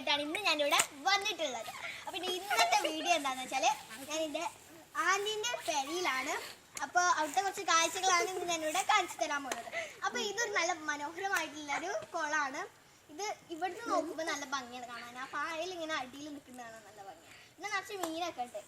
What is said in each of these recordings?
ആയിട്ടാണ് ഇന്ന് ഞാനിവിടെ വന്നിട്ടുള്ളത്. അപ്പം ഇന്നത്തെ വീഡിയോ എന്താണെന്ന് വെച്ചാൽ ഞാൻ എൻ്റെ ആൻറ്റീൻ്റെ പെരിയിലാണ്. അപ്പോൾ അവിടുത്തെ കുറച്ച് കാഴ്ചകളാണ് ഇന്ന് ഞാനിവിടെ കാണിച്ചു തരാൻ പോകുന്നത്. അപ്പോൾ ഇതൊരു നല്ല മനോഹരമായിട്ടുള്ളൊരു കുളമാണ്. ഇത് ഇവിടുന്ന് നോക്കുമ്പോൾ നല്ല ഭംഗിയാണ് കാണാൻ. ആ പായൽ ഇങ്ങനെ അടിയിൽ നിൽക്കുന്നതാണ് നല്ല ഭംഗി. പിന്നെ നിറച്ച് മീനൊക്കെ ഉണ്ട്.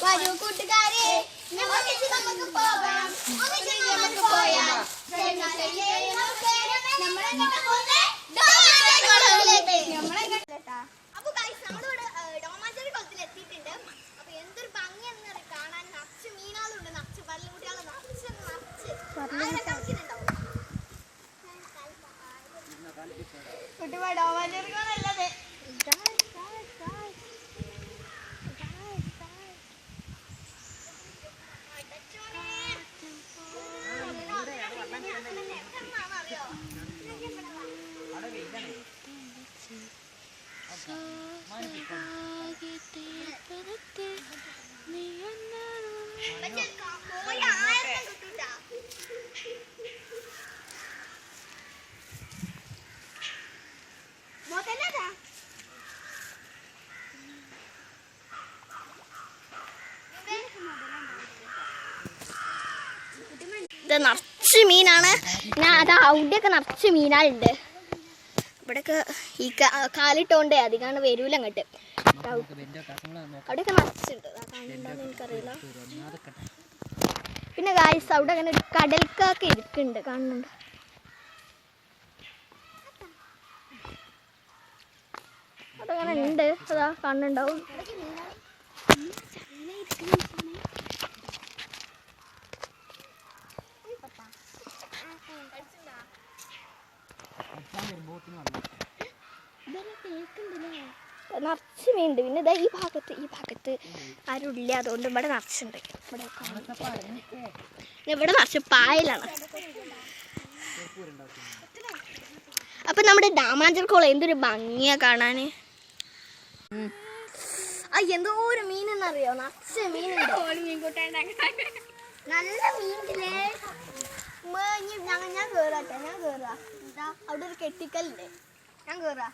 വരൂ കൂട്ടുകാരെ, നമുക്ക് പോകാം. അപ്പൊ നമ്മളിവിടെ ഡോമാഞ്ചേരി കുളത്തിൽ എത്തിയിട്ടുണ്ട്. അപ്പൊ എന്തൊരു ഭംഗിയെന്ന് കാണാൻ. നിറച്ച് മീനാളുണ്ട്, നിറച്ച് പല്ലുകുട്ടികൾ, നിറച്ച് കുട്ടിമാ ഡോമാഞ്ചേരി കുളമല്ലത്. ഇത് നിറച്ച് മീനാണ്. ഞാൻ അത് അവിടെയൊക്കെ നിറച്ച് മീനാളുണ്ട്. ഇവിടെയൊക്കെ ഈ കാലിട്ടോണ്ട് അധികമാണ് വരൂല അങ്ങോട്ട്. അവിടെയൊക്കെ നിറച്ചുണ്ട്. കാണുന്നുണ്ടോന്ന് എനിക്കറിയില്ല. പിന്നെ ഗായ്സ് അവിടെ അങ്ങനെ ഒരു കടൽക്കൊക്കെ ഇരിക്കുന്നുണ്ട്, കാണുന്നുണ്ട്. അതങ്ങനെ ഉണ്ട്, അതാ കാണുന്നുണ്ടാവും. നിറച്ച് മീനുണ്ട്. പിന്നെ ഇതാ ഈ ഭാഗത്ത് ആരും ഇല്ല, അതുകൊണ്ട് ഇവിടെ നിറച്ചുണ്ട്. ഇവിടെ നിറച്ച് പായലാണ്. അപ്പൊ നമ്മുടെ ഡാമാഞ്ചേരി കുളം എന്തൊരു ഭംഗിയാ കാണാന്. എന്തോ ഒരു മീനെന്നറിയോ, നിറച്ച് മീനുണ്ട്. നല്ല മീനില്ലേ. ഞാൻ കേറാട്ടെ, ഞാൻ കേറാ. അവിടെ ഒരു കെട്ടിക്കല്ലേ, ഞാൻ കേറാ.